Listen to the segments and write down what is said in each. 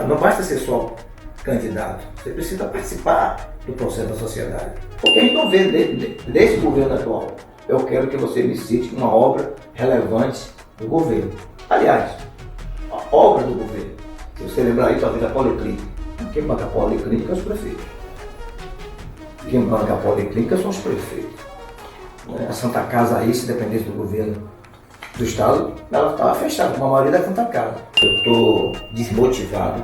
Não basta ser só candidato, você precisa participar do processo da sociedade. Porque a gente não vê nesse governo atual. Eu quero que você me cite uma obra relevante do governo. Aliás, a obra do governo. Se você lembrar aí, talvez a Policlínica. Quem banca a Policlínica é os prefeitos. Quem banca a Policlínica são os prefeitos. A Santa Casa aí, se dependesse do governo do Estado, ela estava fechada, como a maioria da Santa Casa. Eu estou desmotivado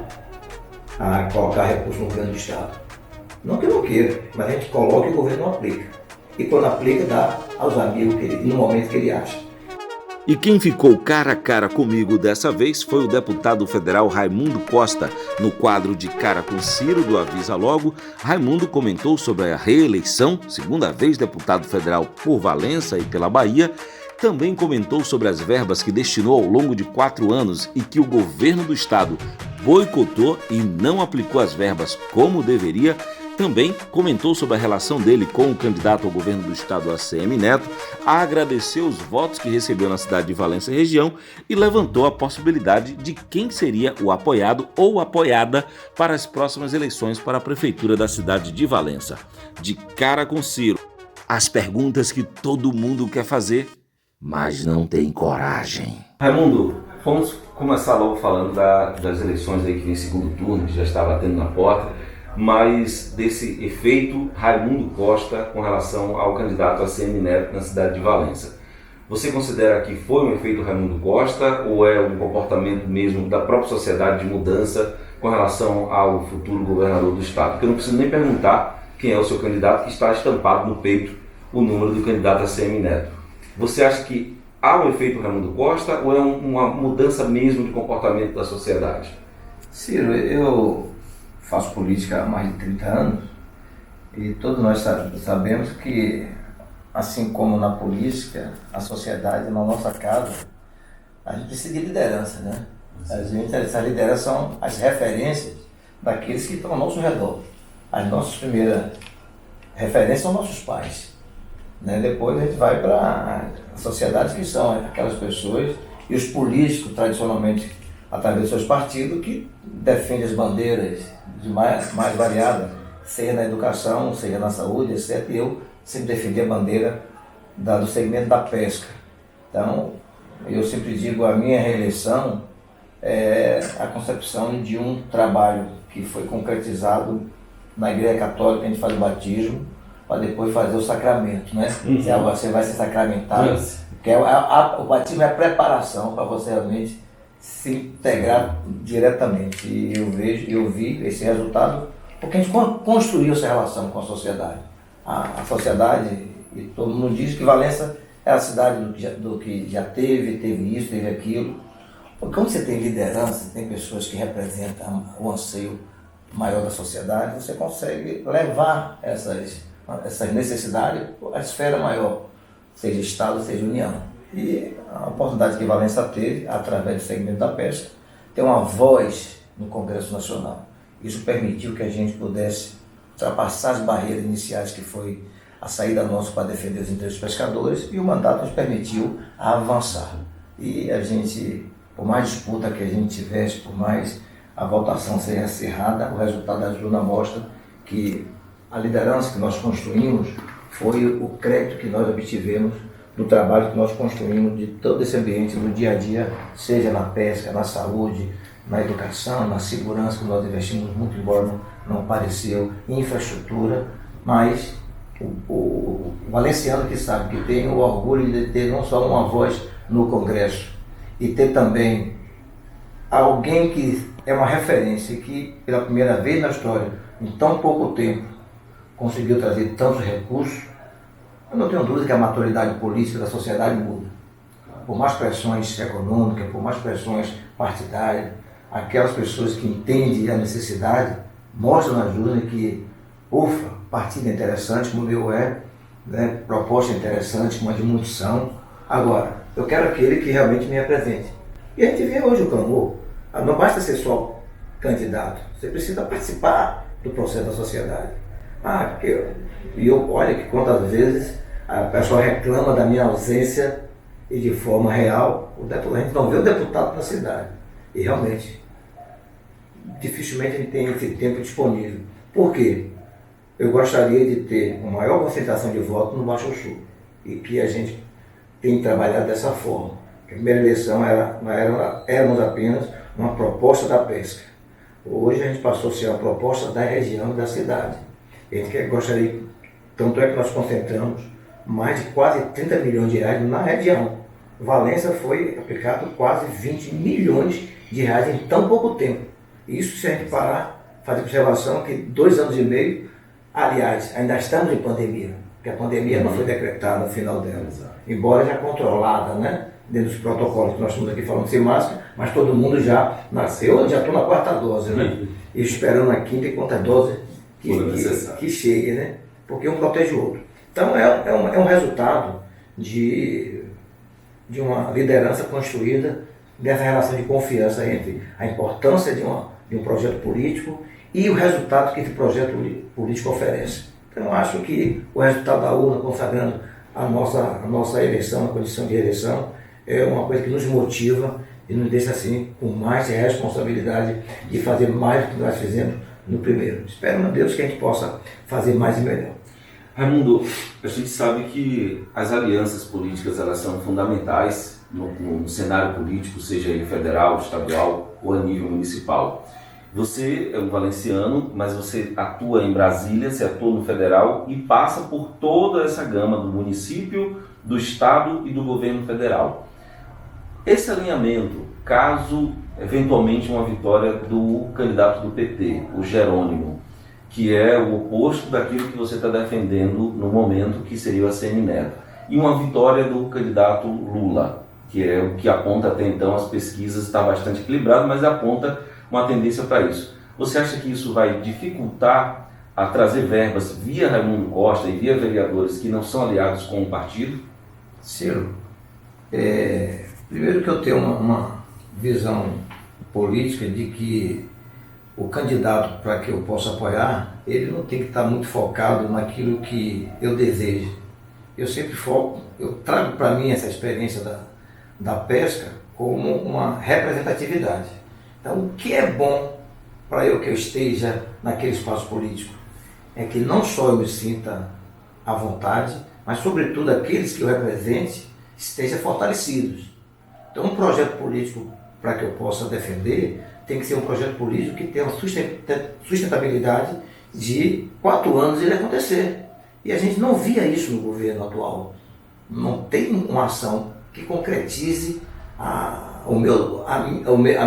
a colocar recursos no governo do Estado. Não que eu não queira, mas a gente coloca e o governo não aplica. E quando aplica, dá aos amigos no momento que ele acha. E quem ficou cara a cara comigo dessa vez foi o deputado federal Raimundo Costa. No quadro de Cara com Ciro do Avisa Logo, Raimundo comentou sobre a reeleição, segunda vez deputado federal por Valença e pela Bahia. Também comentou sobre as verbas que destinou ao longo de 4 anos e que o governo do estado boicotou e não aplicou as verbas como deveria. Também comentou sobre a relação dele com o candidato ao governo do estado, ACM Neto, agradeceu os votos que recebeu na cidade de Valença e região e levantou a possibilidade de quem seria o apoiado ou apoiada para as próximas eleições para a prefeitura da cidade de Valença. De Cara com Ciro, as perguntas que todo mundo quer fazer, mas não tem coragem. Raimundo, vamos começar logo falando das eleições aí que vem segundo turno, que já está batendo na porta, mas desse efeito Raimundo Costa com relação ao candidato ACM Neto na cidade de Valença. Você considera que foi um efeito Raimundo Costa ou é um comportamento mesmo da própria sociedade de mudança com relação ao futuro governador do estado? Porque eu não preciso nem perguntar quem é o seu candidato, que está estampado no peito o número do candidato ACM Neto. Você acha que há um efeito Raimundo Costa ou é uma mudança mesmo de comportamento da sociedade? Ciro, eu faço política há mais de 30 anos e todos nós sabemos que, assim como na política, a sociedade, na nossa casa, a gente precisa de liderança, né? Essa liderança são as referências daqueles que estão ao nosso redor. As nossas primeiras referências são nossos pais, né? Depois a gente vai para a sociedade, que são aquelas pessoas e os políticos, tradicionalmente, através dos seus partidos, que defendem as bandeiras de mais variadas, seja na educação, seja na saúde, etc. E eu sempre defendi a bandeira do segmento da pesca. Então, eu sempre digo, a minha reeleição é a concepção de um trabalho que foi concretizado na Igreja Católica. A gente faz o batismo para depois fazer o sacramento, né? Você vai ser sacramentado, porque o batismo é a preparação para você realmente se integrar diretamente. E eu vi esse resultado porque a gente construiu essa relação com a sociedade. A sociedade, e todo mundo diz que Valença é a cidade do que já teve isso, teve aquilo. Porque quando você tem liderança, tem pessoas que representam o anseio maior da sociedade, você consegue levar essas necessidades à esfera maior, seja Estado, seja União. E a oportunidade que Valença teve, através do segmento da pesca, ter uma voz no Congresso Nacional. Isso permitiu que a gente pudesse ultrapassar as barreiras iniciais, que foi a saída nossa para defender os interesses dos pescadores, e o mandato nos permitiu avançar. E a gente, por mais disputa que a gente tivesse, por mais a votação seja acirrada, o resultado das urnas mostra que a liderança que nós construímos foi o crédito que nós obtivemos do trabalho que nós construímos, de todo esse ambiente do dia a dia, seja na pesca, na saúde, na educação, na segurança, que nós investimos muito, embora não apareceu, em infraestrutura, mas o valenciano que sabe, que tem o orgulho de ter não só uma voz no Congresso, e ter também alguém que é uma referência, que pela primeira vez na história, em tão pouco tempo, conseguiu trazer tantos recursos. Eu não tenho dúvida que a maturidade política da sociedade muda. Por mais pressões econômicas, por mais pressões partidárias, aquelas pessoas que entendem a necessidade mostram nas urnas que, ufa, partido é interessante, como o meu é, né, proposta é interessante, como a de muitos são. Agora, eu quero aquele que realmente me represente. E a gente vê hoje o clamor. Não basta ser só candidato, você precisa participar do processo da sociedade. Olha que quantas vezes a pessoa reclama da minha ausência e de forma real, a gente não vê o deputado na cidade. E realmente, dificilmente a gente tem esse tempo disponível. Por quê? Eu gostaria de ter uma maior concentração de votos no Baixo Sul, e que a gente tem trabalhado dessa forma. A primeira eleição éramos apenas uma proposta da pesca. Hoje a gente passou a ser uma proposta da região e da cidade. A gente gostaria, tanto é que nós concentramos mais de quase 30 milhões de reais na região. Valença foi aplicado quase 20 milhões de reais em tão pouco tempo. Isso se a gente parar, fazer observação que 2 anos e meio, aliás, ainda estamos em pandemia, porque a pandemia não foi decretada no final dela, embora já controlada, né? Dentro dos protocolos que nós estamos aqui falando sem máscara, mas todo mundo já nasceu, eu já estou na 4ª dose, né? E esperando a 5ª e quantas doses que chegue, né? Porque um protege o outro. Então é um resultado de uma liderança construída dessa relação de confiança entre a importância de um projeto político e o resultado que esse projeto político oferece. Então eu acho que o resultado da urna consagrando a nossa eleição, a condição de eleição, é uma coisa que nos motiva e nos deixa assim com mais responsabilidade de fazer mais do que nós fizemos no primeiro. Espero a Deus que a gente possa fazer mais e melhor. Raimundo, a gente sabe que as alianças políticas elas são fundamentais no cenário político, seja ele federal, estadual ou a nível municipal. Você é um valenciano, mas você atua em Brasília, você atua no federal e passa por toda essa gama do município, do estado e do governo federal. Esse alinhamento, caso eventualmente uma vitória do candidato do PT, o Jerônimo, que é o oposto daquilo que você está defendendo no momento, que seria o ACM Neto, e uma vitória do candidato Lula, que é o que aponta até então, as pesquisas está bastante equilibrado, mas aponta uma tendência para isso. Você acha que isso vai dificultar a trazer verbas via Raimundo Costa e via vereadores que não são aliados com o partido? Ciro, primeiro que eu tenho uma visão política de que o candidato para que eu possa apoiar, ele não tem que estar muito focado naquilo que eu desejo. Eu sempre foco, eu trago para mim essa experiência da pesca como uma representatividade. Então, o que é bom para eu que eu esteja naquele espaço político é que não só eu me sinta à vontade, mas sobretudo aqueles que eu represente estejam fortalecidos. Então, um projeto político para que eu possa defender tem que ser um projeto político que tenha uma sustentabilidade de 4 anos ele acontecer. E a gente não via isso no governo atual. Não tem uma ação que concretize a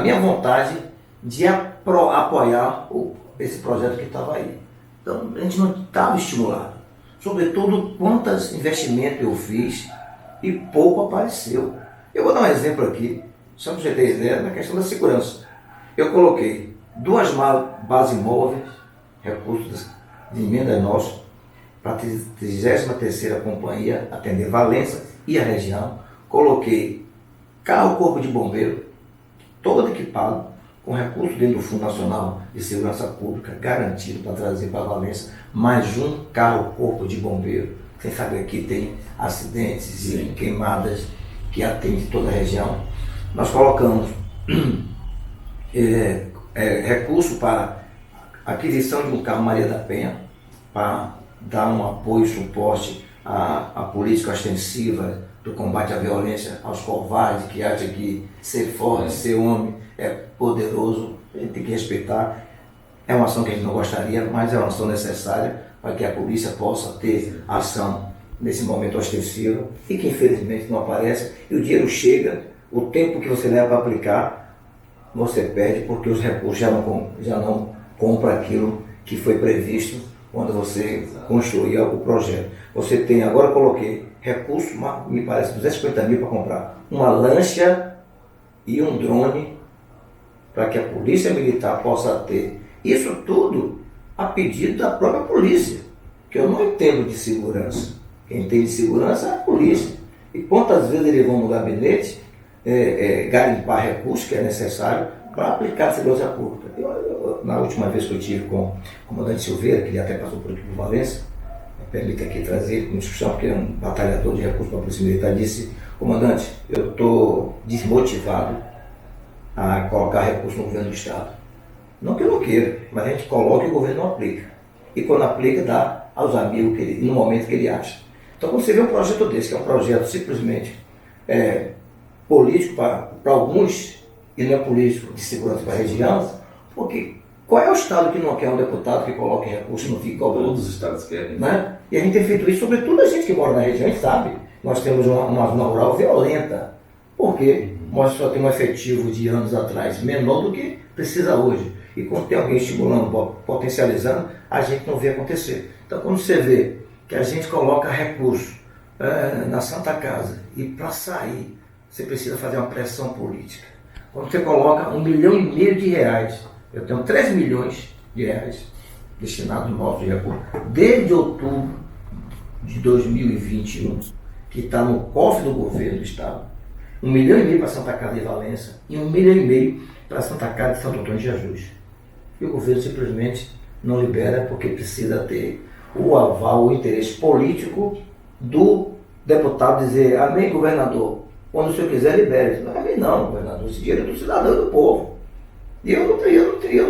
minha vontade de apoiar esse projeto que estava aí. Então, a gente não estava estimulado. Sobretudo, quantos investimentos eu fiz e pouco apareceu. Eu vou dar um exemplo aqui, só para você ter ideia, na questão da segurança. Eu coloquei 2 bases móveis, recursos de emenda nossa, para a 33ª Companhia atender Valença e a região. Coloquei carro-corpo de bombeiro, todo equipado, com recursos dentro do Fundo Nacional de Segurança Pública, garantido para trazer para Valença mais um carro-corpo de bombeiro. Você sabe que tem acidentes e queimadas que atende toda a região. Nós colocamos recurso para aquisição de um carro Maria da Penha, para dar um apoio e suporte à política ostensiva do combate à violência, aos covardes que acham que ser forte, ser homem é poderoso. A gente tem que respeitar. É uma ação que a gente não gostaria, mas é uma ação necessária para que a polícia possa ter ação nesse momento ostensivo e que infelizmente não aparece. E o dinheiro chega, o tempo que você leva para aplicar, você perde porque os recursos já não compram aquilo que foi previsto quando você construía o projeto. Você tem, agora eu coloquei recurso, me parece 250 mil para comprar uma lancha e um drone para que a polícia militar possa ter. Isso tudo a pedido da própria polícia, que eu não entendo de segurança. Quem entende de segurança é a polícia. E quantas vezes eles vão no gabinete garimpar recursos que é necessário para aplicar a segurança pública. Na última vez que eu tive com o comandante Silveira, que ele até passou por aqui por Valença, permite aqui trazer uma discussão, porque é um batalhador de recursos para a Polícia Militar, disse: comandante, eu estou desmotivado a colocar recursos no governo do Estado. Não que eu não queira, mas a gente coloca e o governo não aplica. E quando aplica, dá aos amigos no momento que ele acha. Então, quando você vê um projeto desse, que é um projeto simplesmente político para alguns, e não é político de segurança para a região, porque qual é o estado que não quer um deputado que coloque recursos e não fique cobrando? Todos os estados querem. Né? E a gente tem feito isso, sobretudo a gente que mora na região, a gente sabe. Nós temos uma zona rural violenta, porque nós só temos um efetivo de anos atrás menor do que precisa hoje. E quando tem alguém estimulando, potencializando, a gente não vê acontecer. Então, quando você vê que a gente coloca recursos na Santa Casa e para sair, você precisa fazer uma pressão política. Quando você coloca R$ 1,5 milhão, eu tenho 3 milhões de reais destinados no nosso recurso, desde outubro de 2021, que está no cofre do governo do Estado, R$ 1,5 milhão para Santa Casa de Valença e R$ 1,5 milhão para Santa Casa de Santo Antônio de Jesus. E o governo simplesmente não libera porque precisa ter o aval, o interesse político do deputado dizer: amém, governador, quando o senhor quiser, libere. Não é amém não, governador, esse dinheiro é do cidadão e do povo. E eu não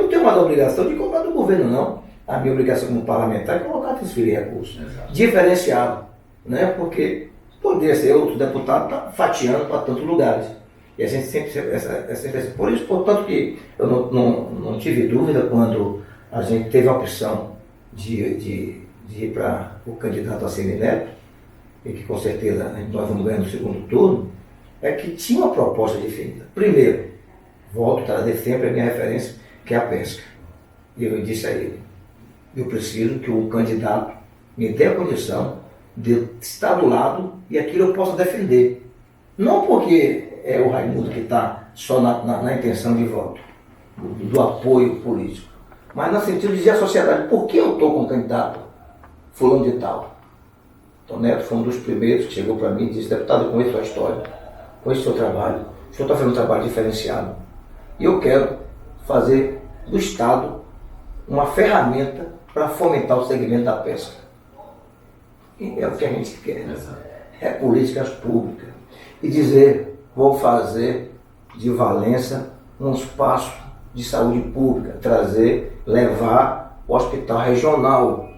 tenho mais a obrigação de cobrar do governo, não. A minha obrigação como parlamentar é colocar transferir recursos. Exato. Diferenciado, né? Porque poderia ser outro deputado tá fatiando para tantos lugares. E a gente sempre por isso, portanto, que eu não tive dúvida quando a gente teve a opção de ir para o candidato a Semineto, e que com certeza nós vamos ganhar no segundo turno, é que tinha uma proposta definida. Primeiro, volto a trazer sempre a minha referência, que é a pesca. E eu disse a ele: eu preciso que o candidato me dê a condição de estar do lado e aquilo eu possa defender. Não porque é o Raimundo que está só na intenção de voto, do apoio político, mas no sentido de dizer à sociedade: por que eu estou com o candidato fulano de tal? Então, Neto foi um dos primeiros que chegou para mim e disse: deputado, eu conheço a sua história, conheço o seu trabalho, o senhor está fazendo um trabalho diferenciado, e eu quero fazer do Estado uma ferramenta para fomentar o segmento da pesca. E é o que a gente quer, é políticas públicas. E dizer: vou fazer de Valença um espaço de saúde pública, levar o hospital regional.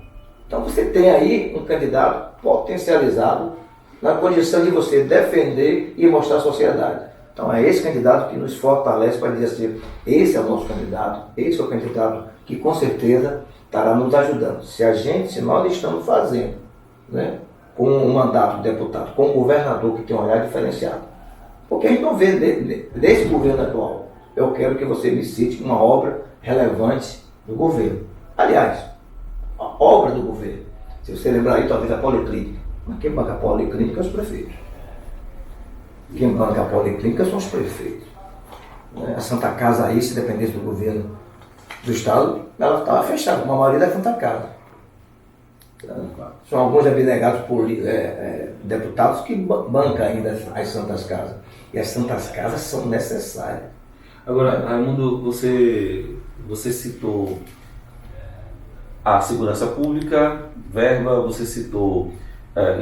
Então você tem aí um candidato potencializado na condição de você defender e mostrar à sociedade. Então é esse candidato que nos fortalece para dizer assim: esse é o nosso candidato, esse é o candidato que com certeza estará nos ajudando. Se nós estamos fazendo, né, com um mandato de deputado, com um governador que tem um olhar diferenciado. Porque a gente não vê desse governo atual. Eu quero que você me cite uma obra relevante do governo. Aliás, a obra do governo. Se você lembrar aí, talvez a Policlínica. Mas quem banca a Policlínica são os prefeitos. Quem banca a Policlínica são os prefeitos. A Santa Casa aí, se dependesse do governo do Estado, ela estava fechada, como a maioria da Santa Casa. São alguns abnegados deputados que bancam ainda as Santas Casas. E as Santas Casas são necessárias. Agora, Raimundo, você citou a segurança pública, verba, você citou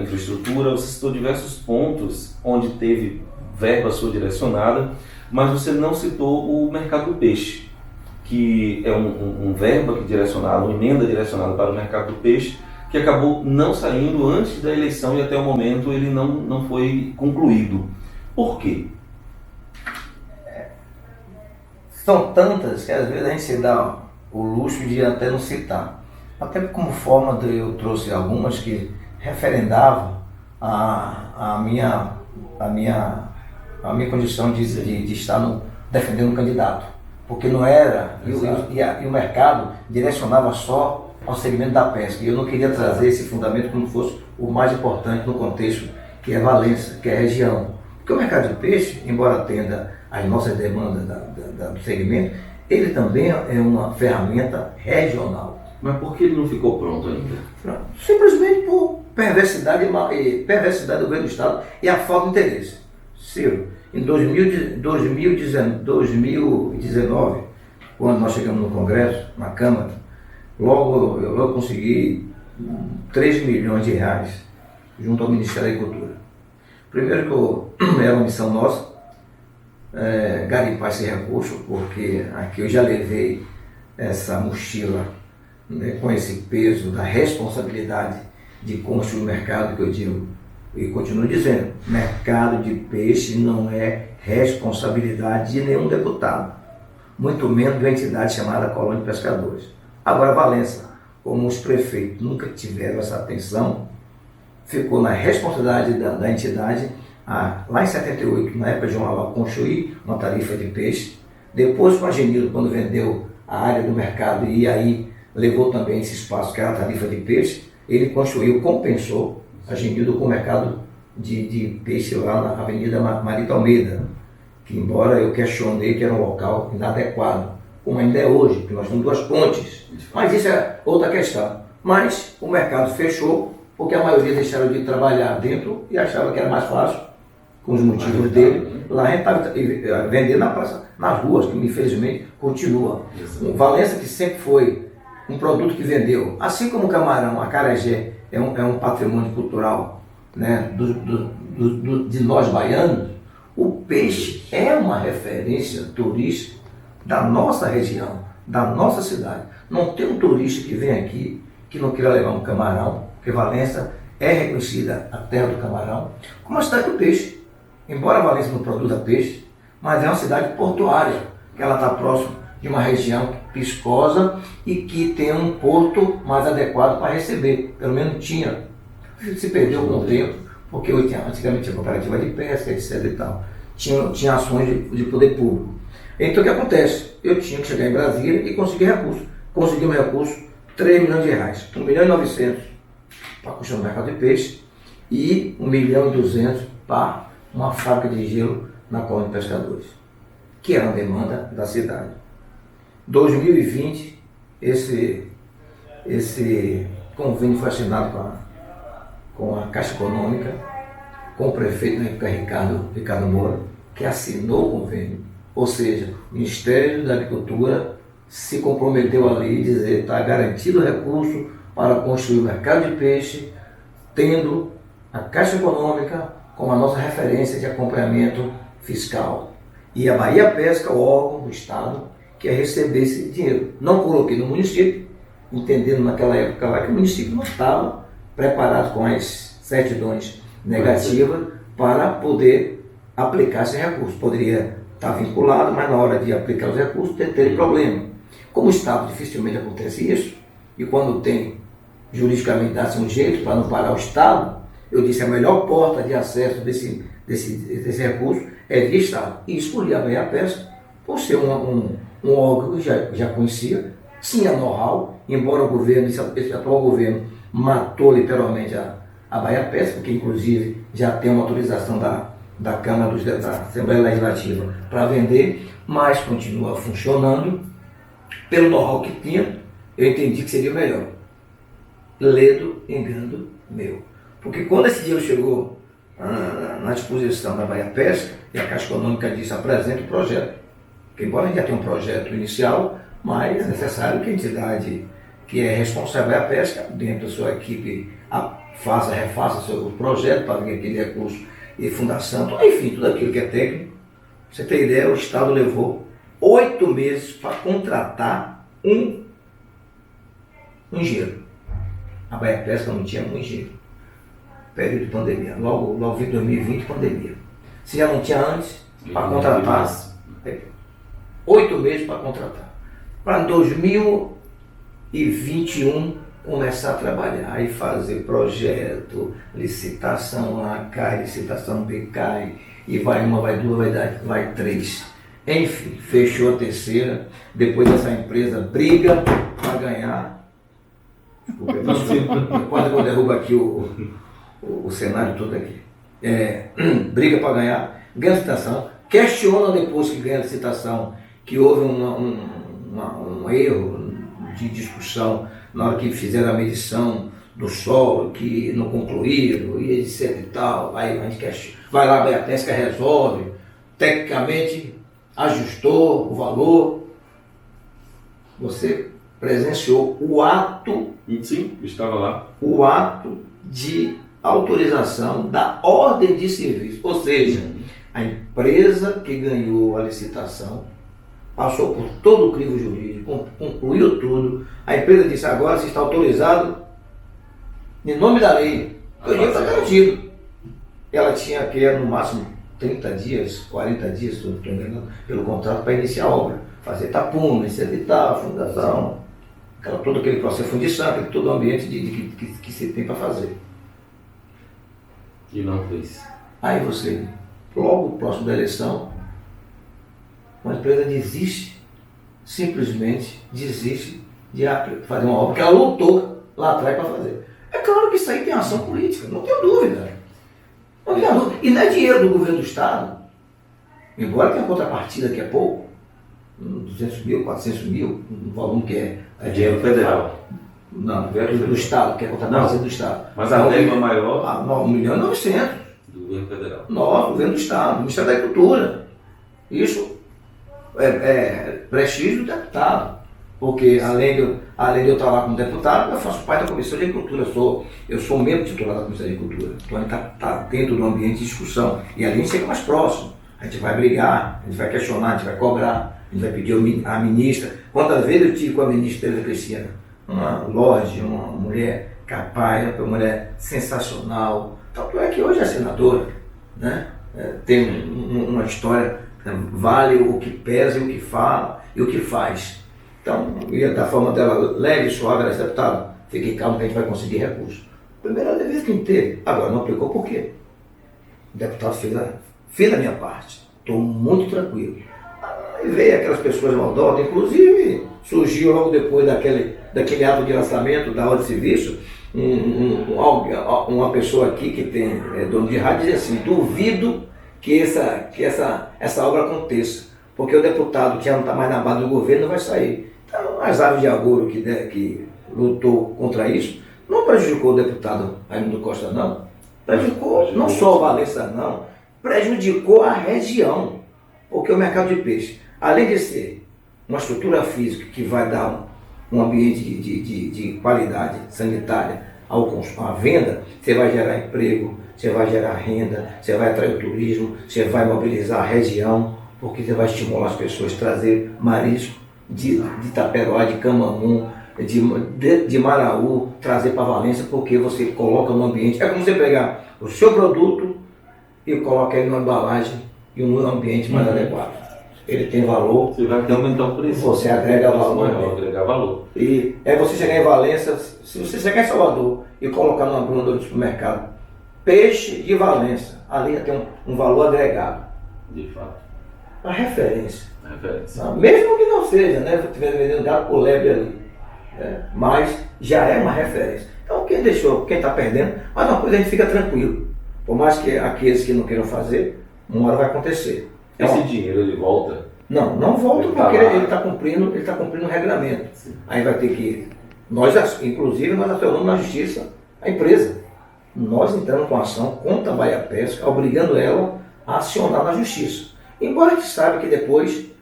infraestrutura, você citou diversos pontos onde teve verba sua direcionada, mas você não citou o mercado do peixe, que é um verba que direcionado, uma emenda direcionada para o mercado do peixe, que acabou não saindo antes da eleição e até o momento ele não foi concluído. Por quê? São tantas que às vezes a gente se dá o luxo de até não citar. Até como forma eu trouxe algumas que referendavam a minha condição de estar defendendo um candidato. Porque não era, e o mercado direcionava só ao segmento da pesca. E eu não queria trazer esse fundamento como fosse o mais importante no contexto que é Valença, que é a região. Porque o mercado de peixe, embora atenda às nossas demandas do segmento, ele também é uma ferramenta regional. Mas por que ele não ficou pronto ainda? Simplesmente por perversidade do governo do Estado e a falta de interesse. Ciro, em 2019, quando nós chegamos no Congresso, na Câmara, logo eu consegui 3 milhões de reais junto ao Ministério da Agricultura. Primeiro que era uma missão nossa, garimpar esse recurso, porque aqui eu já levei essa mochila, né, com esse peso da responsabilidade de construir o mercado, que eu digo e continuo dizendo, mercado de peixe não é responsabilidade de nenhum deputado, muito menos de uma entidade chamada Colônia de Pescadores. Agora, Valença, como os prefeitos nunca tiveram essa atenção, ficou na responsabilidade da entidade, lá em 78, na época de João Alau, construir uma tarifa de peixe. Depois, com a Genildo, quando vendeu a área do mercado e aí levou também esse espaço que era a tarifa de peixe, ele construiu, compensou a Genildo com o mercado de peixe lá na Avenida Marito Almeida, que embora eu questionei que era um local inadequado, como ainda é hoje, porque nós temos duas pontes, mas isso é outra questão. Mas o mercado fechou, porque a maioria deixaram de trabalhar dentro e achava que era mais fácil, com os motivos dele, lá vender na praça, nas ruas, que infelizmente continua. O Valença, que sempre foi um produto que vendeu, assim como o camarão, a acarajé é um patrimônio cultural, né, de nós baianos, o peixe é uma referência turística da nossa região, da nossa cidade. Não tem um turista que vem aqui que não queira levar um camarão, porque Valença é reconhecida a terra do camarão como a cidade do peixe. Embora Valença não produza peixe, mas é uma cidade portuária, que ela está próxima de uma região piscosa e que tem um porto mais adequado para receber, pelo menos tinha. Se perdeu com o tempo, porque antigamente tinha cooperativa de pesca, etc. e tal. Tinha ações de poder público. Então o que acontece? Eu tinha que chegar em Brasília e conseguir recurso. Consegui um recurso, 3 milhões de reais, 1 milhão e 900 para construir um mercado de peixe e 1 milhão e 200 para uma fábrica de gelo na Colônia de Pescadores, que era uma demanda da cidade. 2020, esse convênio foi assinado com a Caixa Econômica, com o prefeito na época Ricardo Moura, que assinou o convênio. Ou seja, o Ministério da Agricultura se comprometeu ali a dizer está garantido o recurso para construir o mercado de peixe, tendo a Caixa Econômica como a nossa referência de acompanhamento fiscal. E a Bahia Pesca, o órgão do Estado, que ia receber esse dinheiro. Não coloquei no município, entendendo naquela época lá que o município não estava preparado com as certidões negativas para poder aplicar esse recurso. Poderia estar vinculado, mas na hora de aplicar os recursos ter problema. Como o Estado dificilmente acontece isso, e quando tem juridicamente dá-se um jeito para não parar o Estado, eu disse a melhor porta de acesso desse recurso é via Estado. E escolhi a Bahia Pesca por ser um órgão que já conhecia, tinha know-how, embora o governo, esse atual governo, matou literalmente a Bahia Pesca, que inclusive já tem uma autorização da Câmara da Assembleia Legislativa para vender, mas continua funcionando. Pelo know-how que tinha, eu entendi que seria melhor. Ledo, engano meu. Porque quando esse dinheiro chegou na disposição da Bahia Pesca, e a Caixa Econômica disse, apresente o projeto. Porque embora a gente já tenha um projeto inicial, mas é necessário que a entidade que é responsável pela pesca, dentro da sua equipe, refaça seu projeto para vir aquele recurso e fundação, enfim, tudo aquilo que é técnico. Pra você ter ideia, o Estado levou 8 meses para contratar um engenheiro. A Bahia Pesca não tinha um engenheiro. Período de pandemia, logo em 2020, pandemia. Se já não tinha antes, para contratar, 8 meses para contratar. Para 2021 começar a trabalhar e fazer projeto, licitação A cai, licitação B cai, e vai uma, vai duas, vai três. Enfim, fechou a terceira, depois essa empresa briga para ganhar. Desculpa, quase que eu derrubo aqui o cenário todo aqui. Briga para ganhar, ganha a licitação, questiona depois que ganha a licitação que houve um erro de discussão na hora que fizeram a medição do solo, que não concluíram, e etc e tal. Aí a gente vai lá, a Bahia Pesca resolve, tecnicamente ajustou o valor. Você presenciou o ato. Sim, estava lá. O ato de autorização da ordem de serviço. Ou seja, a empresa que ganhou a licitação passou por todo o crivo jurídico, concluiu tudo. A empresa disse, agora você está autorizado em nome da lei. O dinheiro está garantido. Ela tinha que no máximo 30 dias, 40 dias, se não estou enganando, pelo contrato para iniciar a obra. Fazer tapume, editar, fundação, todo aquele processo de fundição, todo o ambiente que se tem para fazer. E não fez. Aí você, logo próximo da eleição, uma empresa simplesmente desiste de fazer uma obra que ela lutou lá atrás para fazer. É claro que isso aí tem ação política, não tenho dúvida. Não tenho dúvida. E não é dinheiro do governo do Estado, embora tenha contrapartida daqui a pouco, 200 mil, 400 mil, um volume que é dinheiro federal. Não, do Estado, que é contrapartida do Estado. Mas a verba maior? 1 milhão e 900. Do governo federal. Nossa, governo do Estado, do Ministério da Agricultura. Isso é prestígio do deputado. Porque além de eu estar lá como deputado, eu faço parte da Comissão de Agricultura. Eu sou membro titular da Comissão de Agricultura. Então a gente está dentro do ambiente de discussão. E ali a gente chega mais próximo. A gente vai brigar, a gente vai questionar, a gente vai cobrar, a gente vai pedir à ministra. Quantas vezes eu tive com a ministra Tereza Cristina? Uma lorde, uma mulher capaz, uma mulher sensacional. Tanto é que hoje é senadora, né? Tem uma história, vale o que pesa e o que fala e o que faz. Então, da forma dela leve e suave, ela disse, deputado, fique calmo que a gente vai conseguir recursos. Primeira vez que a gente teve, agora não aplicou por quê? O deputado fez a minha parte, estou muito tranquilo. Aí veio aquelas pessoas maldosas, inclusive surgiu logo depois daquele ato de lançamento da ordem de serviço, uma pessoa aqui que é dono de rádio diz assim, duvido que essa obra aconteça, porque o deputado que já não está mais na base do governo não vai sair. Então, as aves de agouro que lutou contra isso, não prejudicou o deputado Raimundo Costa, não. Prejudicou não só o Valença, não. Prejudicou a região. Porque o mercado de peixe, além de ser uma estrutura física que vai dar um ambiente de qualidade sanitária à venda, você vai gerar emprego, você vai gerar renda, você vai atrair o turismo, você vai mobilizar a região, porque você vai estimular as pessoas a trazer marisco de Itaperoá, de Camamu, de Maraú, trazer para Valência, porque você coloca no ambiente. É como você pegar o seu produto e coloca ele numa embalagem e um ambiente mais adequado. Ele tem valor. Você vai aumentar o preço. Você agrega valor. Maior, agregar valor. E é você chegar em Valência, se você chegar em Salvador e colocar numa bunda do supermercado, peixe de Valência, ali tem um valor agregado. De fato. A referência. Não, mesmo que não seja, né? Se estiver vendendo gato por lebre ali. Mas já é uma referência. Então quem está perdendo, mas uma coisa a gente fica tranquilo. Por mais que aqueles que não queiram fazer, uma hora vai acontecer. Esse dinheiro ele volta? Não volta porque ele está cumprindo o regulamento. Sim. Aí vai ter que. Nós acionamos na justiça a empresa. Nós entramos com ação contra a Bahia Pesca, obrigando ela a acionar na justiça. Embora a gente saiba que depois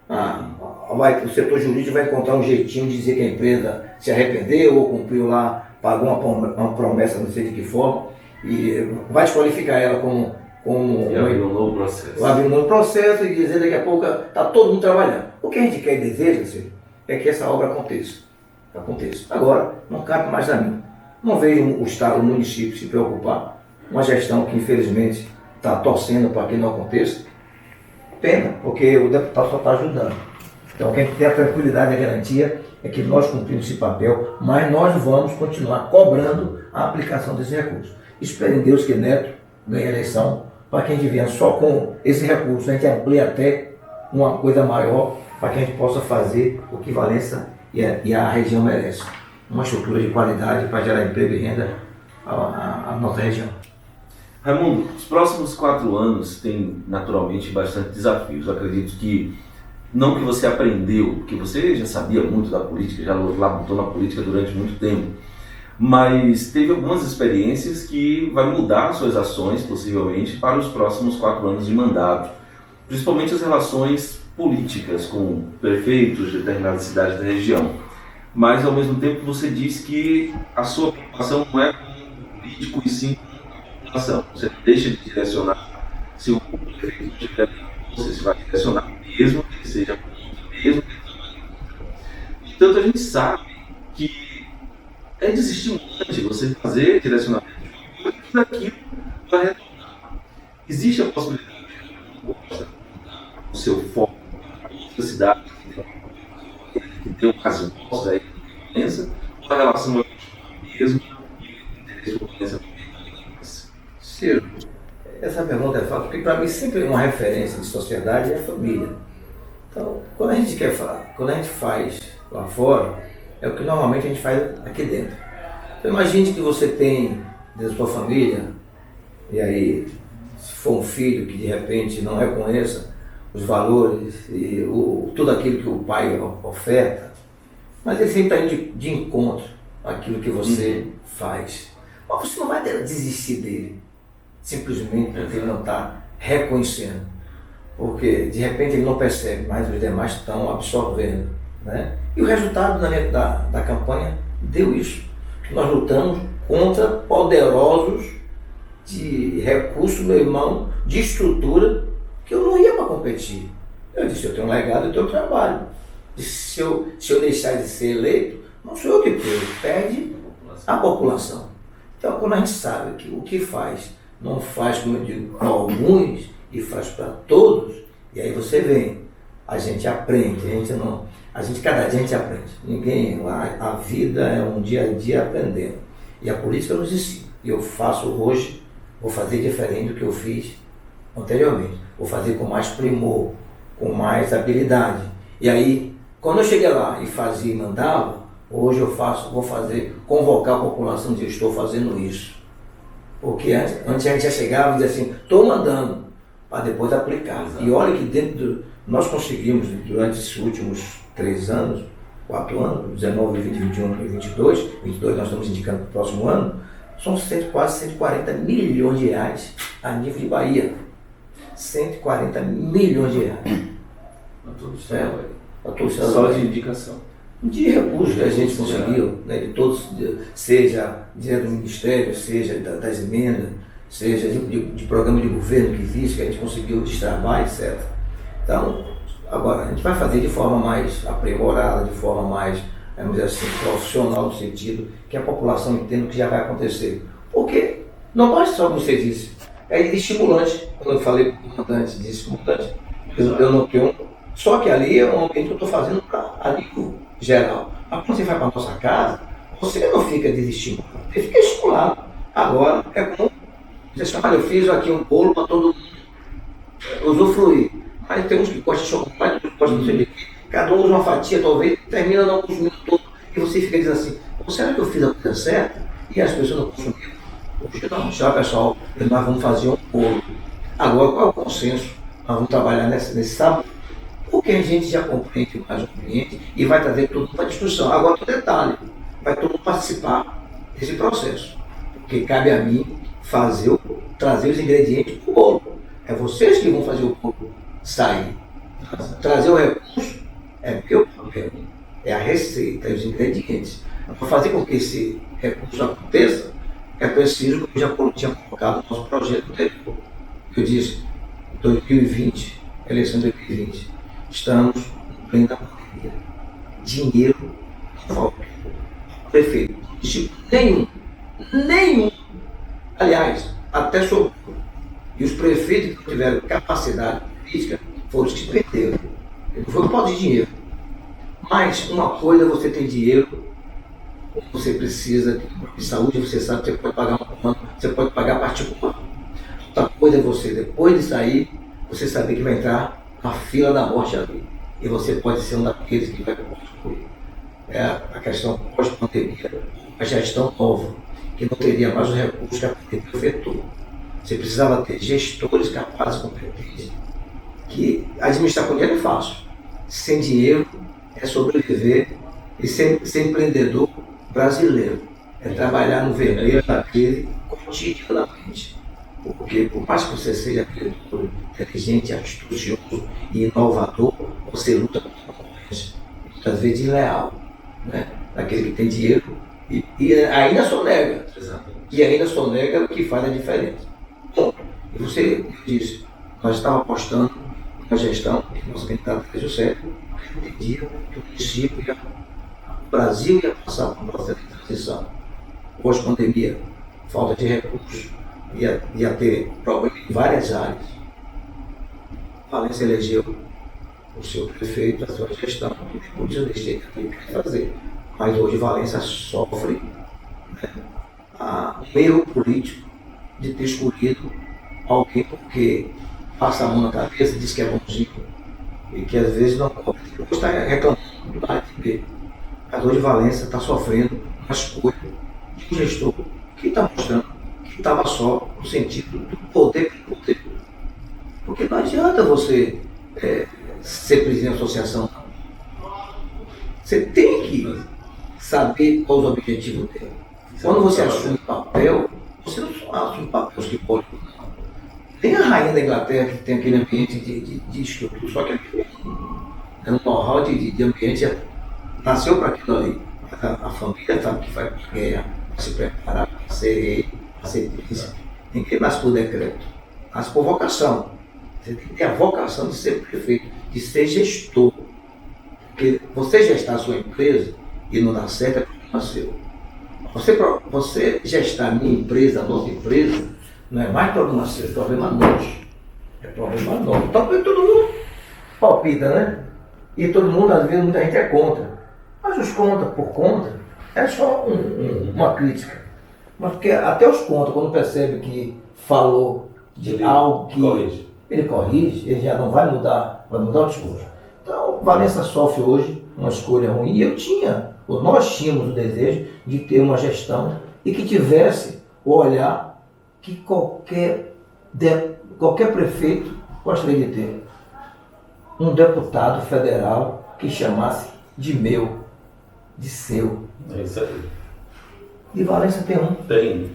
o setor jurídico vai encontrar um jeitinho de dizer que a empresa se arrependeu ou cumpriu lá, pagou uma promessa, não sei de que forma, e vai desqualificar ela como e abrir um novo processo. Abrir um novo processo e dizer daqui a pouco está todo mundo trabalhando. O que a gente quer e deseja é que essa obra aconteça. Agora, não cabe mais a mim. Não vejo o Estado, o município se preocupar. Uma gestão que infelizmente está torcendo para que não aconteça. Pena, porque o deputado só está ajudando. Então quem tem a tranquilidade e a garantia é que nós cumprimos esse papel, mas nós vamos continuar cobrando a aplicação desse recurso. Espero em Deus que Neto ganhe a eleição, para que a gente venha só com esse recurso, a gente amplie até uma coisa maior, para que a gente possa fazer o que Valença e a região merece. Uma estrutura de qualidade para gerar emprego e renda à nossa região. Raimundo, os próximos 4 anos têm naturalmente bastante desafios. Eu acredito que, não que você aprendeu, porque você já sabia muito da política, já labutou na política durante muito tempo, mas teve algumas experiências que vai mudar suas ações, possivelmente, para os próximos 4 anos de mandato. Principalmente as relações políticas com prefeitos de determinadas cidades da região. Mas, ao mesmo tempo, você disse que a sua preocupação não é com o político e sim com a população. Você deixa de direcionar se o prefeito não estiver bem, você vai direcionar mesmo que ele seja político, mesmo que ele trabalhe. entanto, a gente sabe que é desestimulante você fazer direcionamento daquilo para retornar. Existe a possibilidade de o seu foco, a cidade, que tem um caso nosso aí, com relação ao mesmo Ciro, essa pergunta é fácil, porque para mim sempre uma referência de sociedade é a família. Então, quando a gente quer falar, quando a gente faz lá fora, é o que normalmente a gente faz aqui dentro. Então, imagine que você tem dentro da sua família, e aí, se for um filho que de repente não reconheça os valores e tudo aquilo que o pai oferta, mas ele sempre está indo de encontro àquilo que você faz. Mas você não vai desistir dele, simplesmente porque ele não está reconhecendo. Porque de repente ele não percebe, mas os demais estão absorvendo. Né? E o resultado da campanha deu isso. Que nós lutamos contra poderosos de recurso, meu irmão, de estrutura, que eu não ia para competir. Eu disse, eu tenho um legado, eu tenho um trabalho. Se eu deixar de ser eleito, não sou eu que perdo, perde a população. Então, quando a gente sabe que o que faz, não faz, como eu digo, para alguns e faz para todos, e aí você vem, a gente aprende, cada dia a gente aprende. A vida é um dia a dia aprendendo. E a política nos ensina. E eu faço hoje, vou fazer diferente do que eu fiz anteriormente. Vou fazer com mais primor, com mais habilidade. E aí, quando eu cheguei lá e fazia e mandava, hoje eu vou convocar a população de eu estou fazendo isso. Porque antes a gente já chegava e dizia assim, estou mandando, para depois aplicar. Exato. E olha que nós conseguimos, durante esses últimos 3 anos, 4 anos, 19, 20, 21 e 22 nós estamos indicando para o próximo ano, são quase 140 milhões de reais a nível de Bahia. 140 milhões de reais. Só de indicação. De recursos que a gente conseguiu, né, de todos, seja direto do Ministério, seja das emendas, seja de programa de governo que existe, que a gente conseguiu destravar, etc. Então, agora, a gente vai fazer de forma mais aprimorada, de forma mais, vamos dizer assim, profissional, no sentido que a população entenda o que já vai acontecer. Porque não basta só como você disse, é estimulante, quando eu falei para o comandante, disse comandante, eu não tenho, só que ali é um ambiente que eu estou fazendo para a nível geral. Mas quando você vai para a nossa casa, você não fica desestimulado, você fica estimulado. Agora é como você chama, eu fiz aqui um bolo para todo mundo usufruir. Mas tem uns que gostam de chocolate, outros que gostam de não sei de quê. Cada um usa uma fatia, talvez, termina não consumindo todo. E você fica dizendo assim, será que eu fiz a coisa certa? E as pessoas não consumiram. Poxa, não, já pessoal, nós vamos fazer um bolo. Agora, qual é o consenso? Nós vamos trabalhar nesse sábado. Porque a gente já compreende mais o cliente e vai trazer todo mundo para a discussão. Agora, o detalhe, vai todo mundo participar desse processo. Porque cabe a mim trazer os ingredientes para o bolo. É vocês que vão fazer o bolo sair. Trazer o recurso é meu papel. É a receita, os ingredientes. Para fazer com que esse recurso aconteça, é preciso, como eu já tinha colocado no nosso projeto anterior. Eu disse, 2020, eleição de 2020, estamos em plena pandemia. Dinheiro não falta. Prefeito, nenhum. Aliás, até sobrou. E os prefeitos que tiveram capacidade política foram os que perderam. Não foi por falta de dinheiro. Mas uma coisa é você ter dinheiro, você precisa de saúde, você sabe que você pode pagar uma comanda, você pode pagar particular. Outra coisa é você, depois de sair, você saber que vai entrar na fila da morte ali. E você pode ser um daqueles que vai construir. É a questão pós-pandemia, a gestão nova, que não teria mais os recursos que a pandemia afetou. Você precisava ter gestores capazes, competentes, que administrar com dinheiro é fácil. Sem dinheiro é sobreviver e ser empreendedor brasileiro. É trabalhar no vermelho daquele cotidianamente. Porque por mais que você seja empreendedor inteligente, astucioso e inovador, você luta contra a concorrência. Muitas vezes desleal, né? Daquele que tem dinheiro e ainda sonega. E ainda sonega o que faz a diferença. Bom, e você disse, nós estávamos apostando na gestão, que nosso candidato fez o certo, entendia que o município ia Brasil ia passar por um processo de transição. Pós-pandemia, falta de recursos, ia ter problema em várias áreas. Valência elegeu o seu prefeito, a sua gestão, e depois eu deixei aquilo que quer fazer. Mas hoje Valência sofre, né, um erro político de ter escolhido alguém porque passa a mão na cabeça, diz que é bonzinho e que às vezes não pode. Depois está reclamando do AFP. Mas hoje Valência está sofrendo uma escolha de um gestor que está mostrando que estava só no sentido do poder pelo poder. Porque não adianta você ser presidente da associação. Você tem que saber qual os objetivos dele. Quando você assume papel, você não só assume papéis que pode. Tem a rainha da Inglaterra que tem aquele ambiente de estrutura, só que é um know-how de ambiente, nasceu para aquilo ali. A família sabe que vai para a guerra, para se preparar, para ser rei, para ser príncipe. Ninguém nasce por decreto, nasce por vocação. Você tem que ter a vocação de ser prefeito, de ser gestor. Porque você gestar a sua empresa e não dar certo é problema seu. Você gestar a minha empresa, a nossa empresa, não é mais problema seu, é problema nosso. É problema nosso. Então todo mundo palpita, né? E todo mundo, às vezes, muita gente é contra. Mas os contra por contra é só uma crítica. Mas porque até os contra, quando percebe que falou de algo que ele corrige, ele já não vai mudar o discurso. Então, Valência sofre hoje uma escolha ruim. E nós tínhamos o desejo de ter uma gestão e que tivesse o olhar que qualquer prefeito gostaria de ter. Um deputado federal que chamasse de meu, de seu. É isso aí. E Valência tem um. Tem.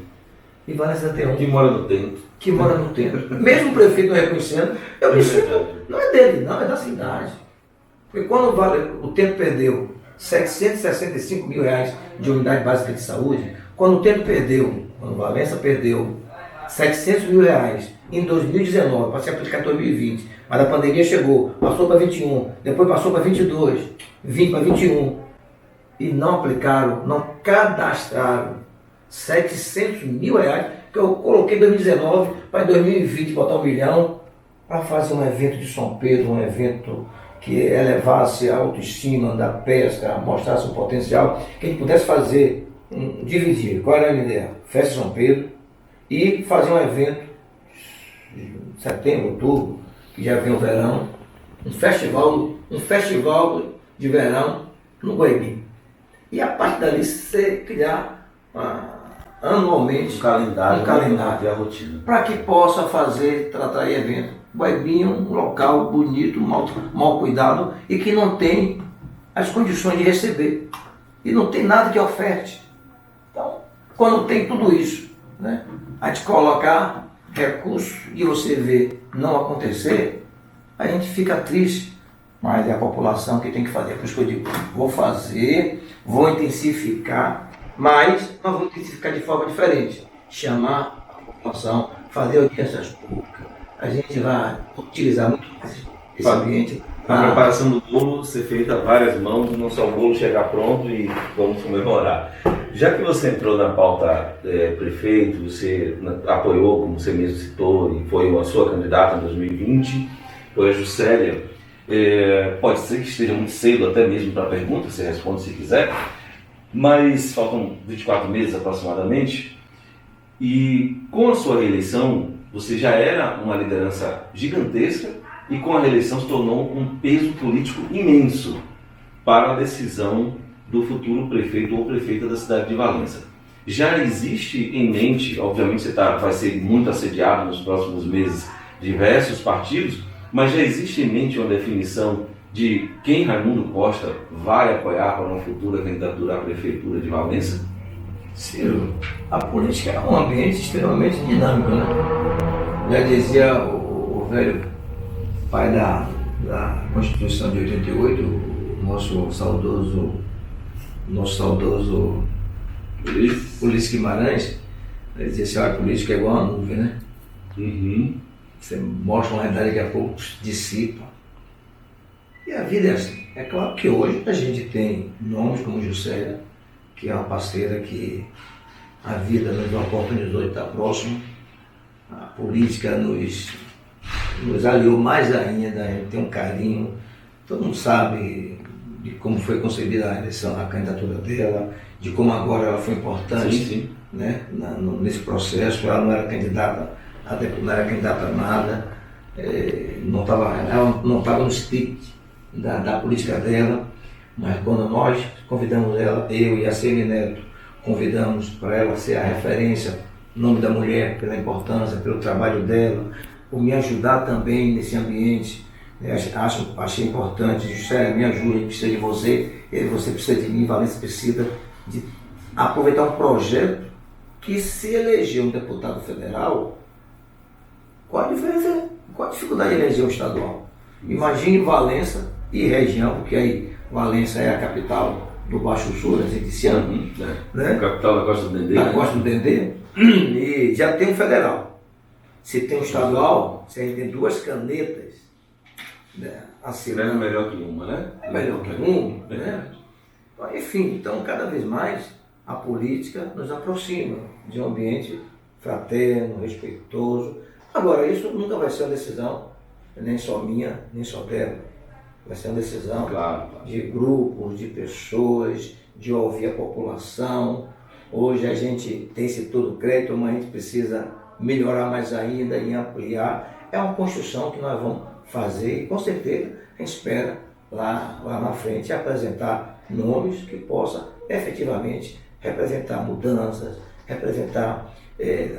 E Valência tem um. Que mora no tempo. Que mora no tempo. Mesmo o prefeito não reconhecendo, eu me sinto, não é dele, não, é da cidade. Porque quando o tempo perdeu R$765 mil de unidade básica de saúde, quando Valência perdeu R$700 mil em 2019, para se aplicar em 2020, mas a pandemia chegou, passou para 21, depois passou para 22, 20 para 21, e não aplicaram, não cadastraram R$700 mil, que eu coloquei em 2019 para em 2020 botar 1 milhão para fazer um evento de São Pedro, um evento que elevasse a autoestima da pesca, mostrasse o potencial, que a gente pudesse fazer, dividir. Qual era a minha ideia? Festa de São Pedro e fazer um evento em setembro, outubro, que já vem o verão, um festival de verão no Guaibim. E a partir dali você criar anualmente um calendário e a rotina para que possa tratar evento. Guaibim é um local bonito, mal cuidado e que não tem as condições de receber e não tem nada que oferte. Então, quando tem tudo isso, né, a gente colocar recursos e você vê não acontecer, a gente fica triste, mas é a população que tem que fazer. Por isso que eu digo, vou fazer, vou intensificar, mas nós vamos intensificar de forma diferente. Chamar a população, fazer audiências públicas. A gente vai utilizar muito mais esse ambiente. A preparação do bolo ser feita a várias mãos, não só o bolo chegar pronto e vamos comemorar. Já que você entrou na pauta prefeito, você apoiou, como você mesmo citou, e foi a sua candidata em 2020, foi a Juscelia. Pode ser que esteja muito cedo até mesmo para a pergunta, você responde se quiser, mas faltam 24 meses aproximadamente, e com a sua reeleição, você já era uma liderança gigantesca e com a reeleição se tornou um peso político imenso para a decisão do futuro prefeito ou prefeita da cidade de Valência. Já existe em mente, obviamente você vai ser muito assediado nos próximos meses, diversos partidos, mas já existe em mente uma definição de quem Raimundo Costa vai apoiar para uma futura candidatura à prefeitura de Valência? Ciro, a política é um ambiente extremamente dinâmico, né? Já dizia o velho pai da Constituição de 88, o nosso saudoso Ulisses Guimarães, ele dizia assim, olha, a política é igual a nuvem, né? Você mostra uma realidade que a pouco dissipa. E a vida é assim, É claro que hoje a gente tem nomes como Juscelia, que é uma parceira que a vida nos oportunizou de estar próximo, a política nos aliou mais ainda, a gente tem um carinho, todo mundo sabe de como foi concebida a eleição, a candidatura dela, de como agora ela foi importante, Sim. né, nesse processo. Ela não era candidata a nada, ela não estava no script da política dela, mas quando nós convidamos ela, eu e a Ceni Neto, convidamos para ela ser a referência, em nome da mulher, pela importância, pelo trabalho dela, por me ajudar também nesse ambiente. Achei importante, Juscelia, me ajuda, a gente precisa de você, você precisa de mim, Valença precisa de aproveitar um projeto que, se eleger um deputado federal, qual a diferença, qual a dificuldade de eleger um estadual? Imagine Valença e região, porque aí Valença é a capital do Baixo Sul, a gente se ama, né? Capital da Costa do Dendê. Da Costa do Dendê, e já tem um federal. Se tem um estadual, se a gente tem duas canetas, né, É melhor que uma, né? É melhor que uma, né? Enfim, então cada vez mais a política nos aproxima de um ambiente fraterno, respeitoso. Agora, isso nunca vai ser uma decisão nem só minha, nem só dela. Vai ser uma decisão de grupos, de pessoas, de ouvir a população. Hoje a gente tem esse todo crédito, mas a gente precisa melhorar mais ainda e ampliar. É uma construção que nós vamos fazer e com certeza a gente espera lá na frente apresentar nomes que possam efetivamente representar mudanças, representar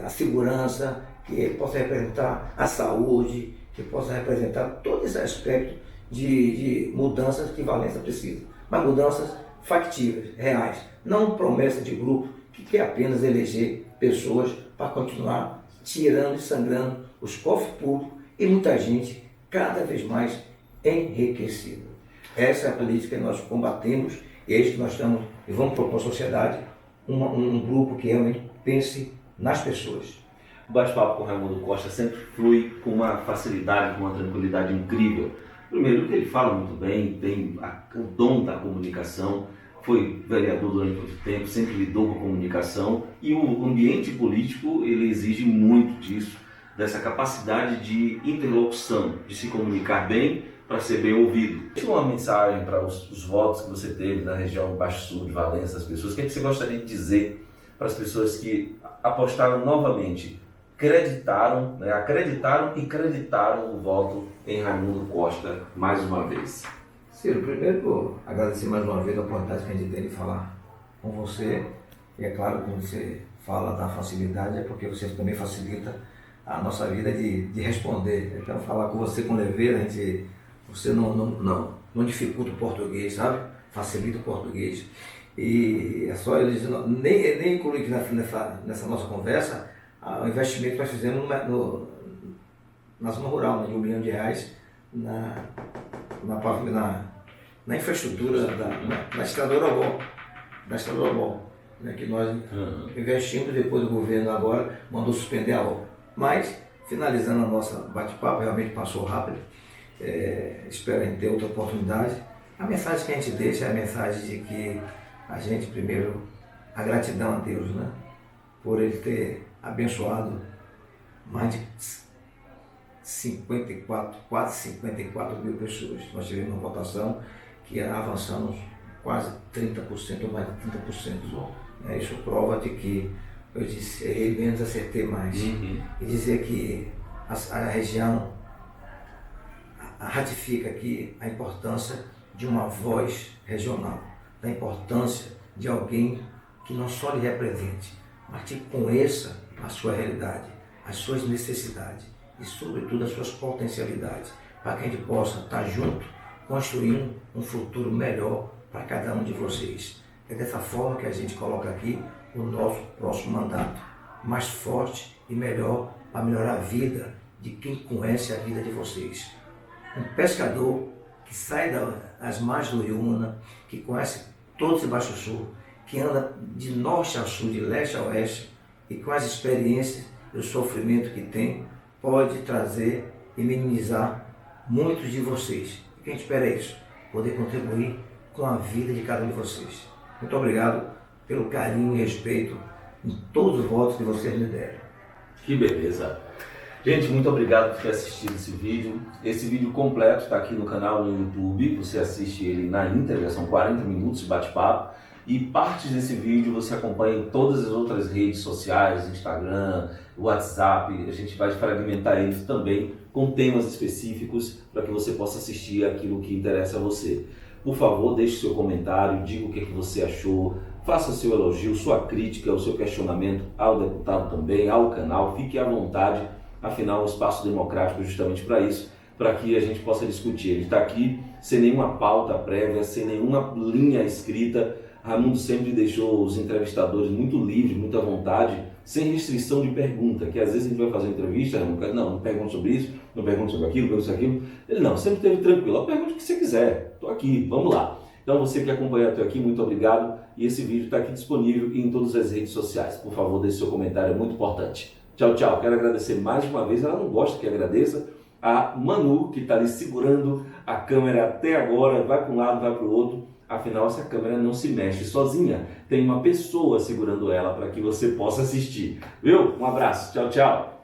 a segurança, que possa representar a saúde, que possa representar todo esse aspecto de mudanças que Valença precisa, mas mudanças factíveis, reais, não promessa de grupo que quer apenas eleger pessoas para continuar tirando e sangrando os cofres públicos e muita gente cada vez mais enriquecida. Essa é a política que nós combatemos e é isso que nós estamos e vamos propor à sociedade, um grupo que realmente pense nas pessoas. O bate-papo com o Raimundo Costa sempre flui com uma facilidade, com uma tranquilidade incrível. Primeiro, que ele fala muito bem, tem o dom da comunicação, foi vereador durante muito tempo, sempre lidou com a comunicação e o ambiente político ele exige muito disso, dessa capacidade de interlocução, de se comunicar bem para ser bem ouvido. Tem uma mensagem para os votos que você teve na região Baixo Sul de Valença, as pessoas, o que você gostaria de dizer para as pessoas que apostaram novamente, acreditaram e creditaram o voto em Raimundo Costa mais uma vez? Ciro, primeiro vou agradecer mais uma vez a oportunidade que a gente tem de falar com você. E é claro, quando você fala da facilidade, é porque você também facilita a nossa vida de responder. Eu quero falar com você com leveza, você não dificulta o português, sabe? Facilita o português. E é só eles nem incluir nessa nossa conversa o investimento que nós fizemos na zona rural, de R$1 milhão na infraestrutura da Estrada do Orobó, né, que nós investimos, depois o governo agora mandou suspender a obra. Mas, finalizando a nossa bate-papo, realmente passou rápido, espero a gente ter outra oportunidade. A mensagem que a gente deixa é a mensagem de que a gente, primeiro, a gratidão a Deus, né, por Ele ter abençoado mais de quase 54 mil pessoas. Nós tivemos uma votação que avançamos quase 30% ou mais de 30%. Isso prova de que eu disse, errei menos, acertei mais. E dizer que a região ratifica aqui a importância de uma voz regional, da importância de alguém que não só lhe represente, mas que conheça a sua realidade, as suas necessidades e, sobretudo, as suas potencialidades, para que a gente possa estar junto, construindo um futuro melhor para cada um de vocês. É dessa forma que a gente coloca aqui o nosso próximo mandato, mais forte e melhor, para melhorar a vida de quem conhece a vida de vocês. Um pescador que sai das margens do Rio Una, que conhece todo esse Baixo Sul, que anda de norte a sul, de leste a oeste, e com as experiências e o sofrimento que tem, pode trazer e minimizar muitos de vocês. O que a gente espera é isso, poder contribuir com a vida de cada um de vocês. Muito obrigado pelo carinho e respeito em todos os votos que vocês me deram. Que beleza! Gente, muito obrigado por ter assistido esse vídeo. Esse vídeo completo está aqui no canal no YouTube. Você assiste ele na íntegra, são 40 minutos de bate-papo. E partes desse vídeo você acompanha em todas as outras redes sociais, Instagram, WhatsApp. A gente vai fragmentar eles também com temas específicos para que você possa assistir aquilo que interessa a você. Por favor, deixe seu comentário, diga o que você achou, faça seu elogio, sua crítica, o seu questionamento ao deputado também, ao canal. Fique à vontade, afinal, o espaço democrático é justamente para isso, para que a gente possa discutir. Ele está aqui sem nenhuma pauta prévia, sem nenhuma linha escrita. Raimundo sempre deixou os entrevistadores muito livres, muito à vontade, sem restrição de pergunta, que às vezes a gente vai fazer uma entrevista, não pergunta sobre isso, não pergunta sobre aquilo, pergunta sobre aquilo. Ele não, sempre esteve tranquilo, pergunta o que você quiser, estou aqui, vamos lá. Então você que acompanha até aqui, muito obrigado, e esse vídeo está aqui disponível em todas as redes sociais. Por favor, deixe seu comentário, é muito importante. Tchau, tchau. Quero agradecer mais uma vez, ela não gosta que agradeça, a Manu, que está ali segurando a câmera até agora, vai para um lado, vai para o outro. Afinal, essa câmera não se mexe sozinha. Tem uma pessoa segurando ela para que você possa assistir. Viu? Um abraço. Tchau, tchau.